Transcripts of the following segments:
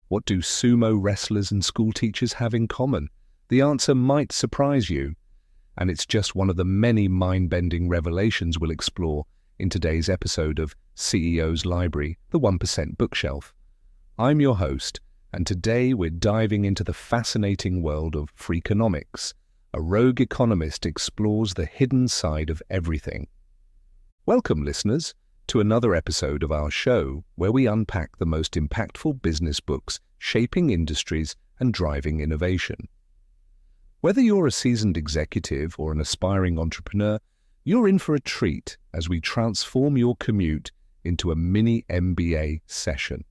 What do sumo wrestlers and school teachers have in common? The answer might surprise you, and it's just one of the many mind-bending revelations we'll explore in today's episode of CEO's Library, the 1% Bookshelf. I'm your host, and today we're diving into the fascinating world of Freakonomics. A rogue economist explores the hidden side of everything. Welcome, listeners, to another episode of our show where we unpack the most impactful business books shaping industries and driving innovation. Whether you're a seasoned executive or an aspiring entrepreneur, you're in for a treat as we transform your commute into a mini MBA session.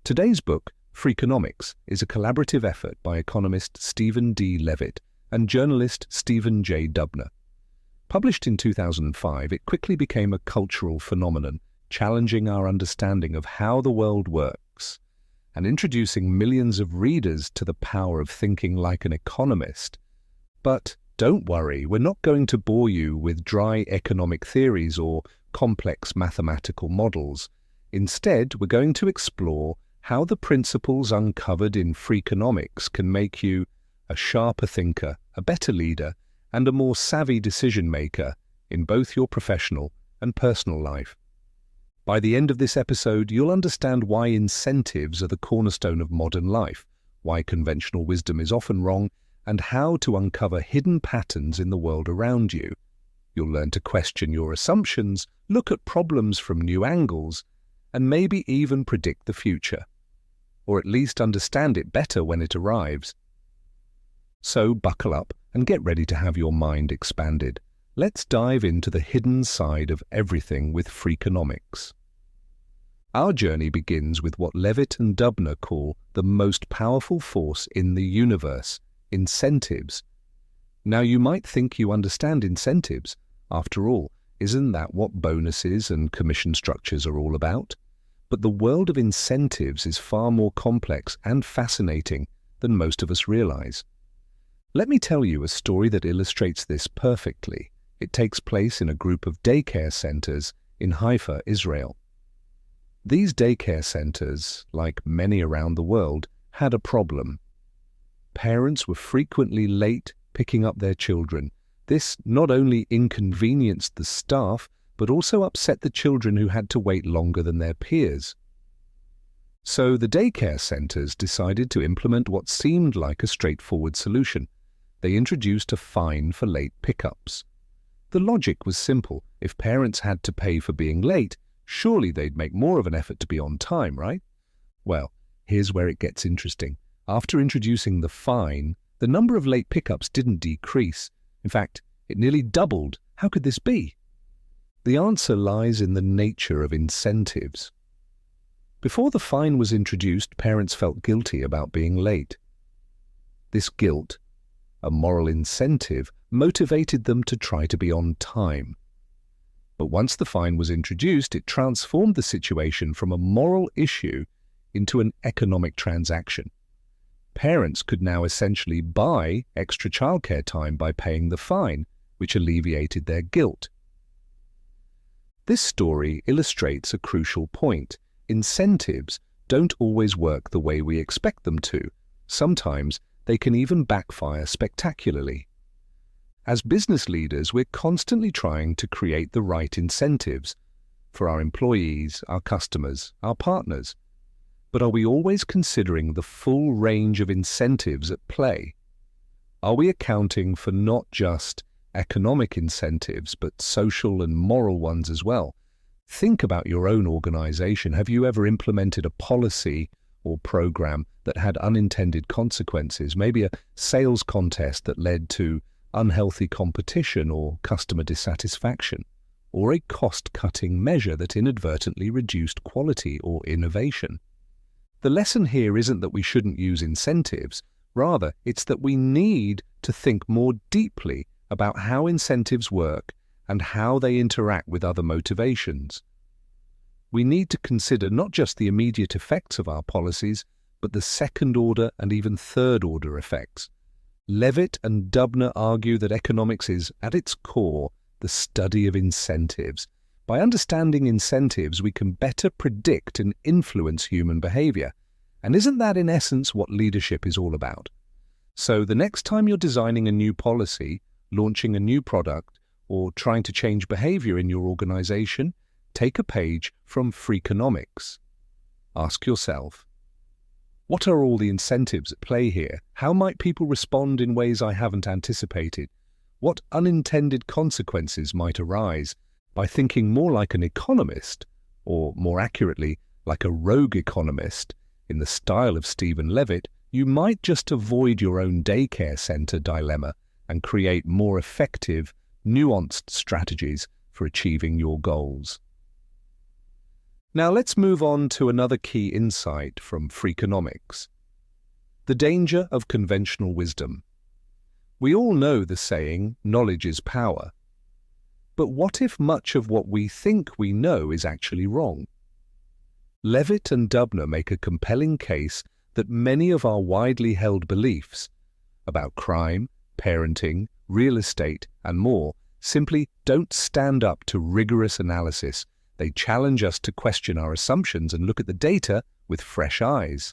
Today's book, Freakonomics, is a collaborative effort by economist Stephen D. Levitt and journalist Stephen J. Dubner. Published in 2005, it quickly became a cultural phenomenon, challenging our understanding of how the world works and introducing millions of readers to the power of thinking like an economist. But don't worry, we're not going to bore you with dry economic theories or complex mathematical models. Instead, we're going to explore how the principles uncovered in Freakonomics can make you a sharper thinker, a better leader, and a more savvy decision-maker in both your professional and personal life. By the end of this episode, you'll understand why incentives are the cornerstone of modern life, why conventional wisdom is often wrong, and how to uncover hidden patterns in the world around you. You'll learn to question your assumptions, look at problems from new angles, and maybe even predict the future, or at least understand it better when it arrives. So buckle up and get ready to have your mind expanded. Let's dive into the hidden side of everything with Freakonomics. Our journey begins with what Levitt and Dubner call the most powerful force in the universe, incentives. Now, you might think you understand incentives. After all, isn't that what bonuses and commission structures are all about? But the world of incentives is far more complex and fascinating than most of us realize. Let me tell you a story that illustrates this perfectly. It takes place in a group of daycare centers in Haifa, Israel. These daycare centers, like many around the world, had a problem. Parents were frequently late picking up their children. This not only inconvenienced the staff, but also upset the children who had to wait longer than their peers. So the daycare centers decided to implement what seemed like a straightforward solution. They introduced a fine for late pickups. The logic was simple. If parents had to pay for being late, surely they'd make more of an effort to be on time, right? Well, here's where it gets interesting. After introducing the fine, the number of late pickups didn't decrease. In fact, it nearly doubled. How could this be? The answer lies in the nature of incentives. Before the fine was introduced, parents felt guilty about being late. This guilt, a moral incentive, motivated them to try to be on time. But once the fine was introduced, it transformed the situation from a moral issue into an economic transaction. Parents could now essentially buy extra childcare time by paying the fine, which alleviated their guilt. This story illustrates a crucial point. Incentives don't always work the way we expect them to. Sometimes they can even backfire spectacularly. As business leaders, we're constantly trying to create the right incentives for our employees, our customers, our partners. But are we always considering the full range of incentives at play? Are we accounting for not just economic incentives, but social and moral ones as well? Think about your own organization. Have you ever implemented a policy or program that had unintended consequences? Maybe a sales contest that led to unhealthy competition or customer dissatisfaction, or a cost-cutting measure that inadvertently reduced quality or innovation. The lesson here isn't that we shouldn't use incentives. Rather, it's that we need to think more deeply about how incentives work and how they interact with other motivations. We need to consider not just the immediate effects of our policies, but the second-order and even third-order effects. Levitt and Dubner argue that economics is, at its core, the study of incentives. By understanding incentives, we can better predict and influence human behavior. And isn't that in essence what leadership is all about? So the next time you're designing a new policy, launching a new product, or trying to change behavior in your organization, take a page from Freakonomics. Ask yourself, what are all the incentives at play here? How might people respond in ways I haven't anticipated? What unintended consequences might arise? By thinking more like an economist, or more accurately, like a rogue economist, in the style of Stephen Levitt, you might just avoid your own daycare center dilemma and create more effective, nuanced strategies for achieving your goals. Now let's move on to another key insight from Freakonomics. The danger of conventional wisdom. We all know the saying, knowledge is power. But what if much of what we think we know is actually wrong? Levitt and Dubner make a compelling case that many of our widely held beliefs about crime, parenting, real estate, and more simply don't stand up to rigorous analysis. They challenge us to question our assumptions and look at the data with fresh eyes.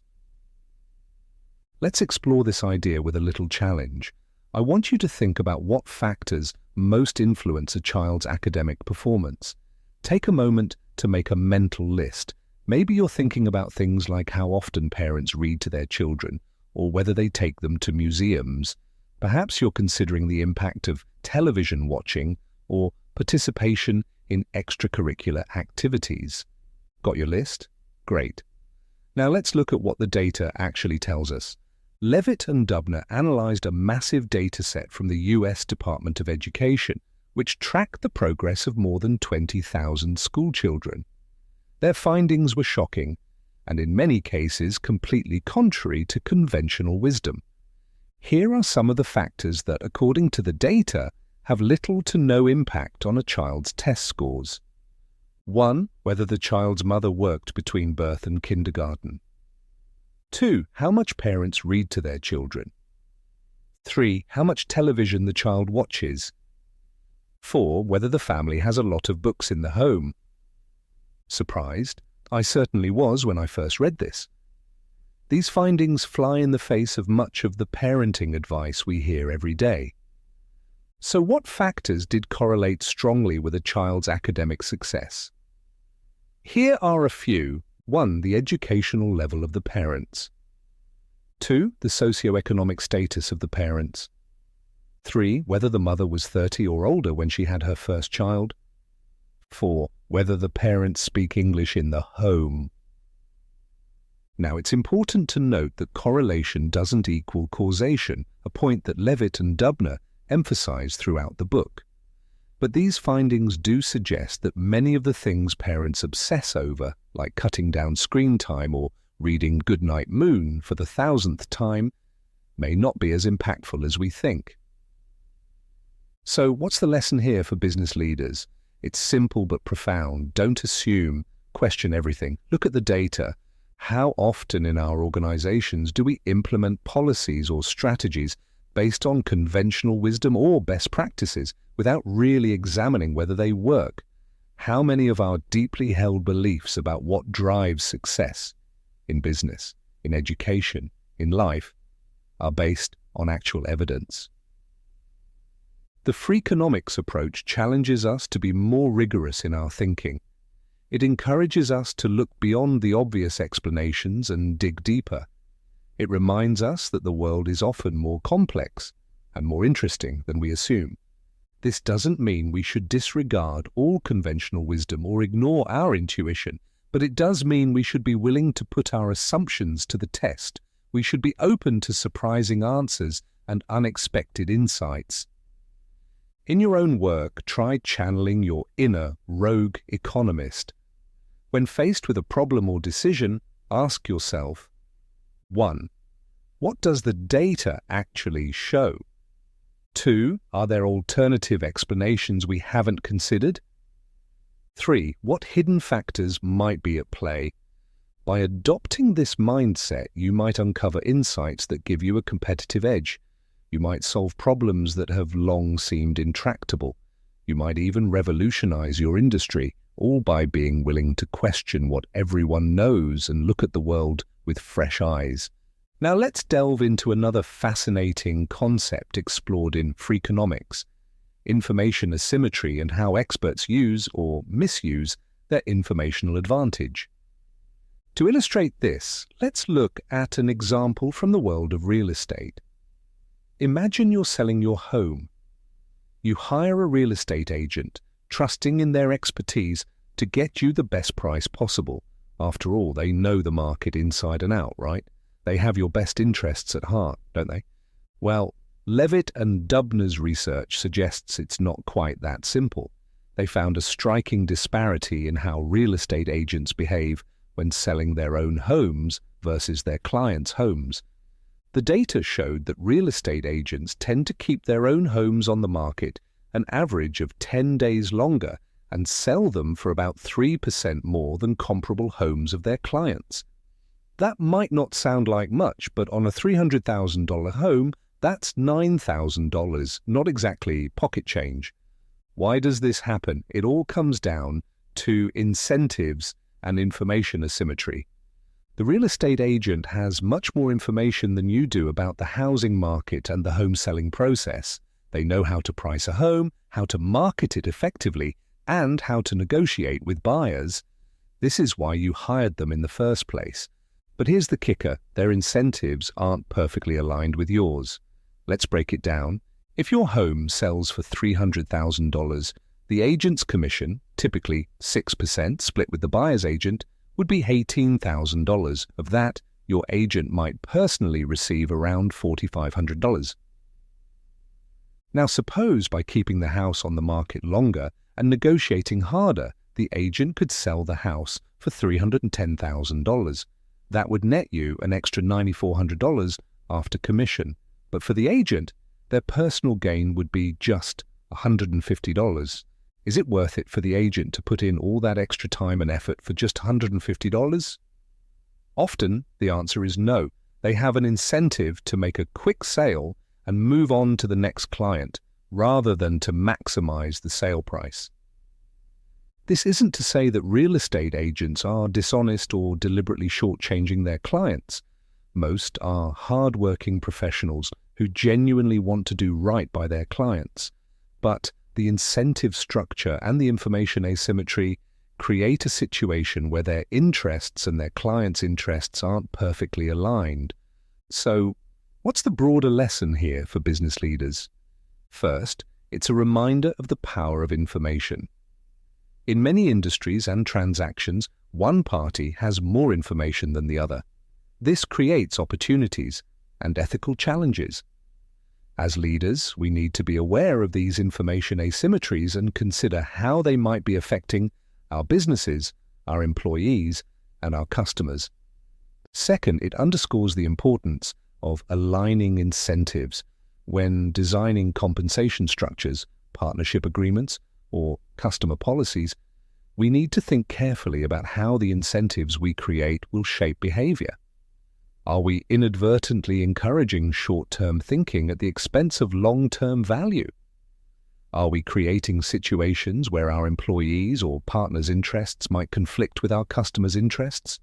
Let's explore this idea with a little challenge. I want you to think about what factors most influence a child's academic performance. Take a moment to make a mental list. Maybe you're thinking about things like how often parents read to their children, or whether they take them to museums. Perhaps you're considering the impact of television watching or participation in extracurricular activities. Got your list? Great. Now let's look at what the data actually tells us. Levitt and Dubner analyzed a massive data set from the US Department of Education, which tracked the progress of more than 20,000 school children. Their findings were shocking, and in many cases completely contrary to conventional wisdom. Here are some of the factors that, according to the data, have little to no impact on a child's test scores. 1. Whether the child's mother worked between birth and kindergarten. 2. How much parents read to their children. 3. How much television the child watches. 4. Whether the family has a lot of books in the home. Surprised? I certainly was when I first read this. These findings fly in the face of much of the parenting advice we hear every day. So what factors did correlate strongly with a child's academic success? Here are a few. 1. The educational level of the parents. 2. The socioeconomic status of the parents. 3. Whether the mother was 30 or older when she had her first child. 4. Whether the parents speak English in the home. Now, it's important to note that correlation doesn't equal causation, a point that Levitt and Dubner emphasize throughout the book. But these findings do suggest that many of the things parents obsess over, like cutting down screen time or reading Goodnight Moon for the 1,000th time, may not be as impactful as we think. So what's the lesson here for business leaders? It's simple but profound. Don't assume, question everything. Look at the data. How often in our organizations do we implement policies or strategies based on conventional wisdom or best practices without really examining whether they work? How many of our deeply held beliefs about what drives success in business, in education, in life, are based on actual evidence? The Freakonomics approach challenges us to be more rigorous in our thinking. It encourages us to look beyond the obvious explanations and dig deeper. It reminds us that the world is often more complex and more interesting than we assume. This doesn't mean we should disregard all conventional wisdom or ignore our intuition, but it does mean we should be willing to put our assumptions to the test. We should be open to surprising answers and unexpected insights. In your own work, try channeling your inner rogue economist. When faced with a problem or decision, ask yourself, 1. What does the data actually show? 2. Are there alternative explanations we haven't considered? 3. What hidden factors might be at play? By adopting this mindset, you might uncover insights that give you a competitive edge. You might solve problems that have long seemed intractable. You might even revolutionize your industry, all by being willing to question what everyone knows and look at the world with fresh eyes. Now let's delve into another fascinating concept explored in Freakonomics: information asymmetry and how experts use or misuse their informational advantage. To illustrate this, let's look at an example from the world of real estate. Imagine you're selling your home. You hire a real estate agent, trusting in their expertise to get you the best price possible. After all, they know the market inside and out, right? They have your best interests at heart, don't they? Well, Levitt and Dubner's research suggests it's not quite that simple. They found a striking disparity in how real estate agents behave when selling their own homes versus their clients' homes. The data showed that real estate agents tend to keep their own homes on the market an average of 10 days longer and sell them for about 3% more than comparable homes of their clients. That might not sound like much, but on a $300,000 home, that's $9,000, not exactly pocket change. Why does this happen? It all comes down to incentives and information asymmetry. The real estate agent has much more information than you do about the housing market and the home selling process. They know how to price a home, how to market it effectively, and how to negotiate with buyers. This is why you hired them in the first place. But here's the kicker: their incentives aren't perfectly aligned with yours. Let's break it down. If your home sells for $300,000, the agent's commission, typically 6% split with the buyer's agent, would be $18,000. Of that, your agent might personally receive around $4,500. Now suppose by keeping the house on the market longer and negotiating harder, the agent could sell the house for $310,000. That would net you an extra $9,400 after commission. But for the agent, their personal gain would be just $150. Is it worth it for the agent to put in all that extra time and effort for just $150? Often, the answer is no. They have an incentive to make a quick sale and move on to the next client, rather than to maximize the sale price. This isn't to say that real estate agents are dishonest or deliberately shortchanging their clients. Most are hard-working professionals who genuinely want to do right by their clients. But the incentive structure and the information asymmetry create a situation where their interests and their clients' interests aren't perfectly aligned. So, what's the broader lesson here for business leaders? First, it's a reminder of the power of information. In many industries and transactions, one party has more information than the other. This creates opportunities and ethical challenges. As leaders, we need to be aware of these information asymmetries and consider how they might be affecting our businesses, our employees, and our customers. Second, it underscores the importance of aligning incentives. When designing compensation structures, partnership agreements, or customer policies, we need to think carefully about how the incentives we create will shape behavior. Are we inadvertently encouraging short-term thinking at the expense of long-term value? Are we creating situations where our employees' or partners' interests might conflict with our customers' interests?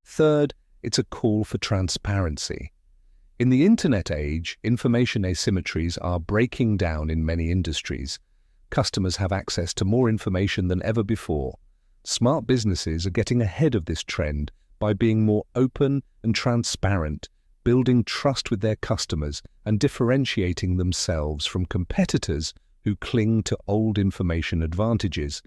Third, it's a call for transparency. In the internet age, information asymmetries are breaking down in many industries. Customers have access to more information than ever before. Smart businesses are getting ahead of this trend by being more open and transparent, building trust with their customers and differentiating themselves from competitors who cling to old information advantages.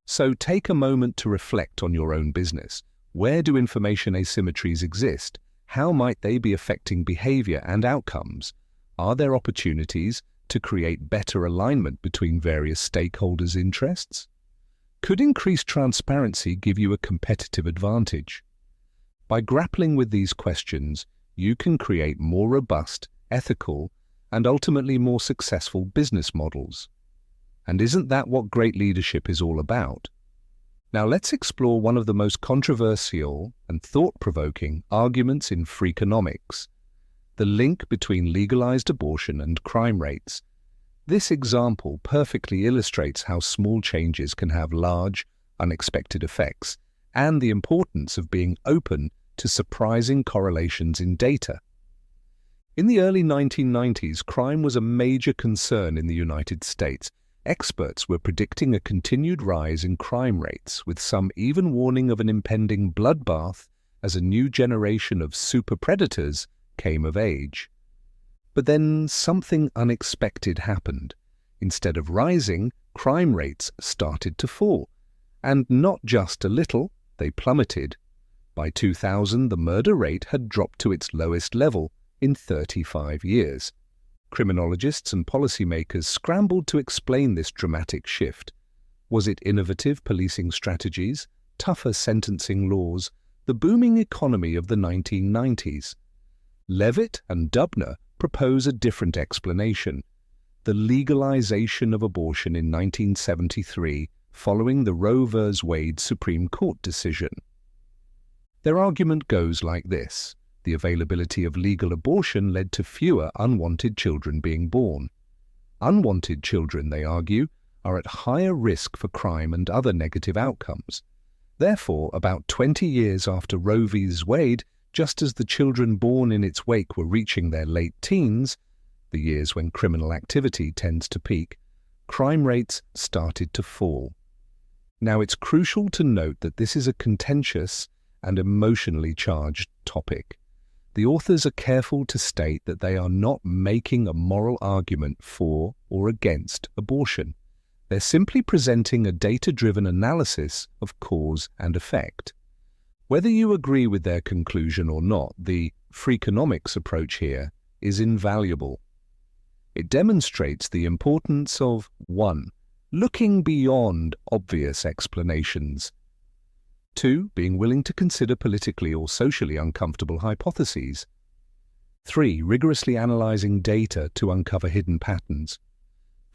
So take a moment to reflect on your own business. Where do information asymmetries exist? How might they be affecting behavior and outcomes? Are there opportunities to create better alignment between various stakeholders' interests? Could increased transparency give you a competitive advantage? By grappling with these questions, you can create more robust, ethical, and ultimately more successful business models. And isn't that what great leadership is all about? Now let's explore one of the most controversial and thought-provoking arguments in Freakonomics: the link between legalized abortion and crime rates. This example perfectly illustrates how small changes can have large, unexpected effects, and the importance of being open to surprising correlations in data. In the early 1990s, crime was a major concern in the United States. Experts were predicting a continued rise in crime rates, with some even warning of an impending bloodbath as a new generation of super predators came of age. But then something unexpected happened. Instead of rising, crime rates started to fall. And not just a little, they plummeted. By 2000, the murder rate had dropped to its lowest level in 35 years. Criminologists and policymakers scrambled to explain this dramatic shift. Was it innovative policing strategies, tougher sentencing laws, the booming economy of the 1990s? Levitt and Dubner propose a different explanation: the legalization of abortion in 1973 following the Roe v. Wade Supreme Court decision. Their argument goes like this: the availability of legal abortion led to fewer unwanted children being born. Unwanted children, they argue, are at higher risk for crime and other negative outcomes. Therefore, about 20 years after Roe v. Wade, just as the children born in its wake were reaching their late teens, the years when criminal activity tends to peak, crime rates started to fall. Now, it's crucial to note that this is a contentious and emotionally charged topic. The authors are careful to state that they are not making a moral argument for or against abortion. They're simply presenting a data-driven analysis of cause and effect. Whether you agree with their conclusion or not, the Freakonomics approach here is invaluable. It demonstrates the importance of 1. Looking beyond obvious explanations. 2. Being willing to consider politically or socially uncomfortable hypotheses. 3. Rigorously analyzing data to uncover hidden patterns.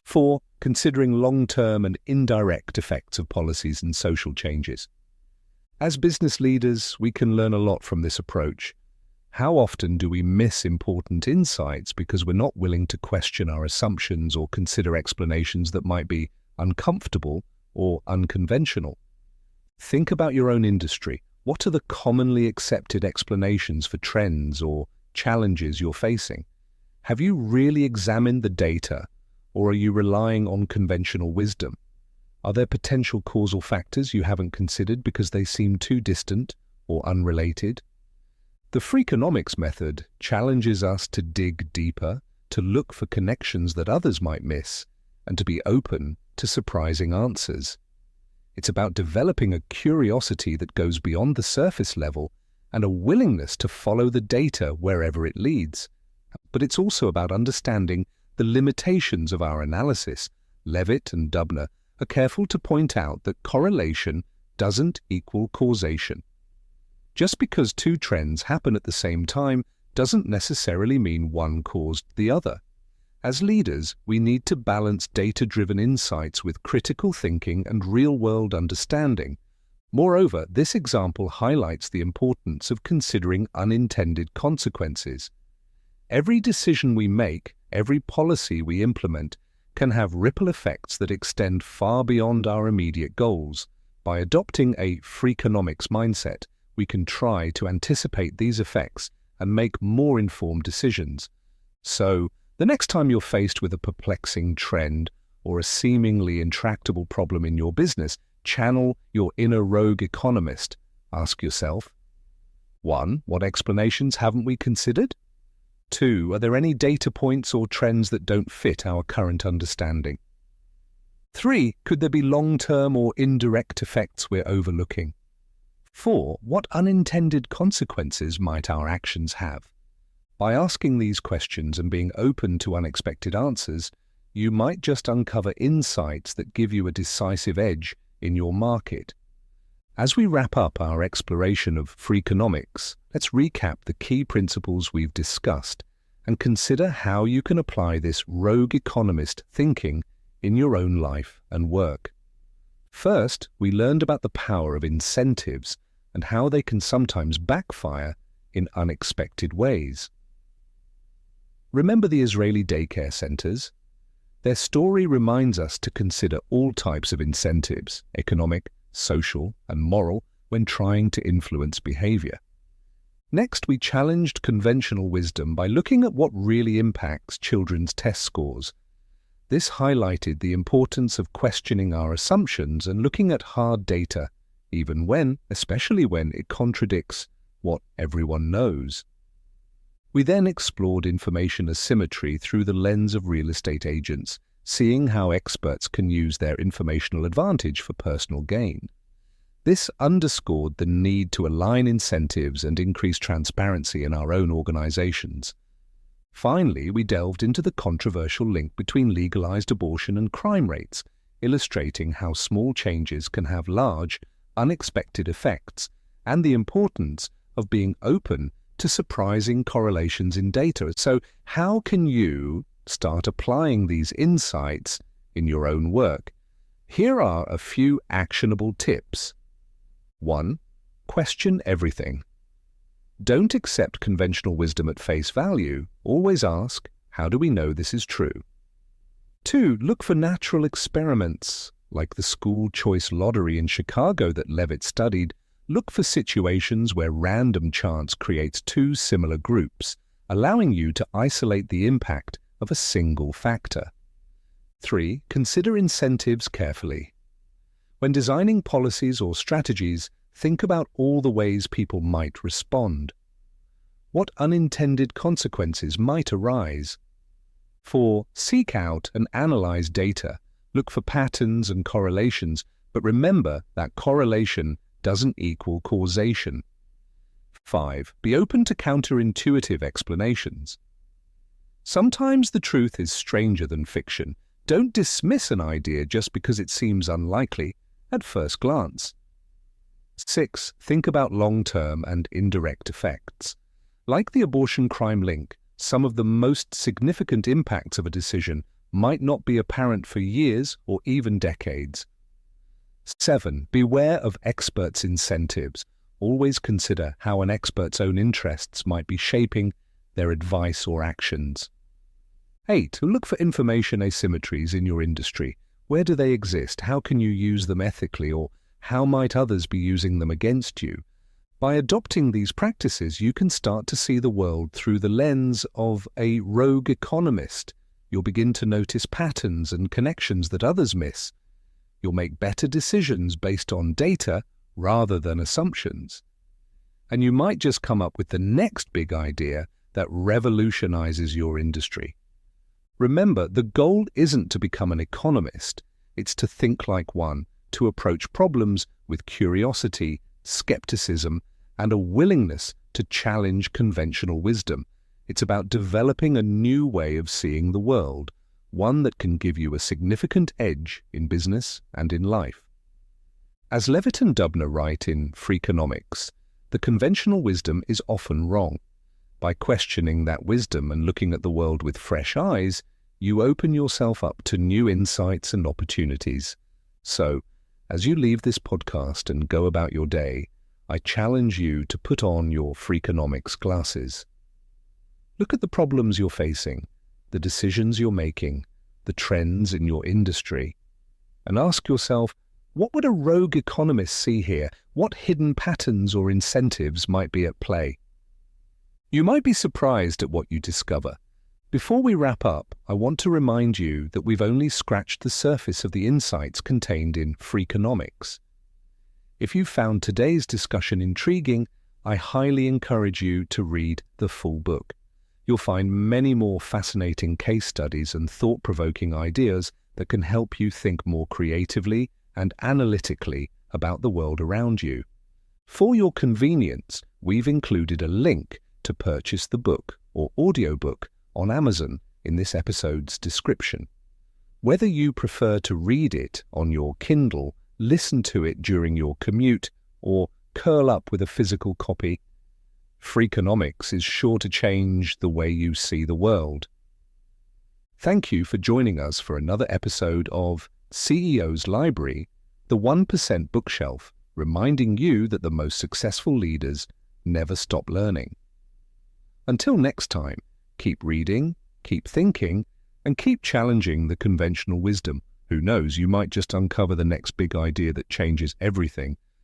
4. Considering long-term and indirect effects of policies and social changes. As business leaders, we can learn a lot from this approach. How often do we miss important insights because we're not willing to question our assumptions or consider explanations that might be uncomfortable or unconventional? Think about your own industry. What are the commonly accepted explanations for trends or challenges you're facing? Have you really examined the data, or are you relying on conventional wisdom? Are there potential causal factors you haven't considered because they seem too distant or unrelated? The Freakonomics method challenges us to dig deeper, to look for connections that others might miss, and to be open to surprising answers. It's about developing a curiosity that goes beyond the surface level and a willingness to follow the data wherever it leads. But it's also about understanding the limitations of our analysis. Levitt and Dubner are careful to point out that correlation doesn't equal causation. Just because two trends happen at the same time doesn't necessarily mean one caused the other. As leaders, we need to balance data-driven insights with critical thinking and real-world understanding. Moreover, this example highlights the importance of considering unintended consequences. Every decision we make, every policy we implement, can have ripple effects that extend far beyond our immediate goals. By adopting a Freakonomics mindset, we can try to anticipate these effects and make more informed decisions. So, the next time you're faced with a perplexing trend or a seemingly intractable problem in your business, channel your inner rogue economist. Ask yourself, 1. What explanations haven't we considered? 2. Are there any data points or trends that don't fit our current understanding? 3. Could there be long-term or indirect effects we're overlooking? 4. What unintended consequences might our actions have? By asking these questions and being open to unexpected answers, you might just uncover insights that give you a decisive edge in your market. As we wrap up our exploration of Freakonomics, let's recap the key principles we've discussed and consider how you can apply this rogue economist thinking in your own life and work. First, we learned about the power of incentives and how they can sometimes backfire in unexpected ways. Remember the Israeli daycare centers? Their story reminds us to consider all types of incentives, economic, social, and moral, when trying to influence behavior. Next, we challenged conventional wisdom by looking at what really impacts children's test scores. This highlighted the importance of questioning our assumptions and looking at hard data, even when, especially when, it contradicts what everyone knows. We then explored information asymmetry through the lens of real estate agents, seeing how experts can use their informational advantage for personal gain. This underscored the need to align incentives and increase transparency in our own organizations. Finally, we delved into the controversial link between legalized abortion and crime rates, illustrating how small changes can have large, unexpected effects, and the importance of being open to surprising correlations in data. So, how can you start applying these insights in your own work? Here are a few actionable tips. 1. Question everything. Don't accept conventional wisdom at face value. Always ask, how do we know this is true? 2. Look for natural experiments, like the school choice lottery in Chicago that Levitt studied. Look for situations where random chance creates two similar groups, allowing you to isolate the impact of a single factor. 3. Consider incentives carefully. When designing policies or strategies, think about all the ways people might respond. What unintended consequences might arise? 4. Seek out and analyze data. Look for patterns and correlations, but remember that correlation doesn't equal causation. 5. Be open to counterintuitive explanations. Sometimes the truth is stranger than fiction. Don't dismiss an idea just because it seems unlikely at first glance. 6. Think about long-term and indirect effects. Like the abortion crime link, some of the most significant impacts of a decision might not be apparent for years or even decades. 7. Beware of experts' incentives. Always consider how an expert's own interests might be shaping their advice or actions. 8. Look for information asymmetries in your industry. Where do they exist? How can you use them ethically, or how might others be using them against you? By adopting these practices, you can start to see the world through the lens of a rogue economist. You'll begin to notice patterns and connections that others miss. You'll make better decisions based on data rather than assumptions. And you might just come up with the next big idea that revolutionizes your industry. Remember, the goal isn't to become an economist. It's to think like one, to approach problems with curiosity, skepticism, and a willingness to challenge conventional wisdom. It's about developing a new way of seeing the world, one that can give you a significant edge in business and in life. As Levitt and Dubner write in Freakonomics, the conventional wisdom is often wrong. By questioning that wisdom and looking at the world with fresh eyes, you open yourself up to new insights and opportunities. So, as you leave this podcast and go about your day, I challenge you to put on your Freakonomics glasses. Look at the problems you're facing, the decisions you're making, the trends in your industry, and ask yourself, what would a rogue economist see here? What hidden patterns or incentives might be at play? You might be surprised at what you discover. Before we wrap up, I want to remind you that we've only scratched the surface of the insights contained in Freakonomics. If you found today's discussion intriguing, I highly encourage you to read the full book. You'll find many more fascinating case studies and thought-provoking ideas that can help you think more creatively and analytically about the world around you. For your convenience, we've included a link to purchase the book or audiobook on Amazon in this episode's description. Whether you prefer to read it on your Kindle, listen to it during your commute, or curl up with a physical copy, Freakonomics is sure to change the way you see the world. Thank you for joining us for another episode of CEO's Library, the 1% bookshelf, reminding you that the most successful leaders never stop learning. Until next time, keep reading, keep thinking, and keep challenging the conventional wisdom. Who knows, you might just uncover the next big idea that changes everything.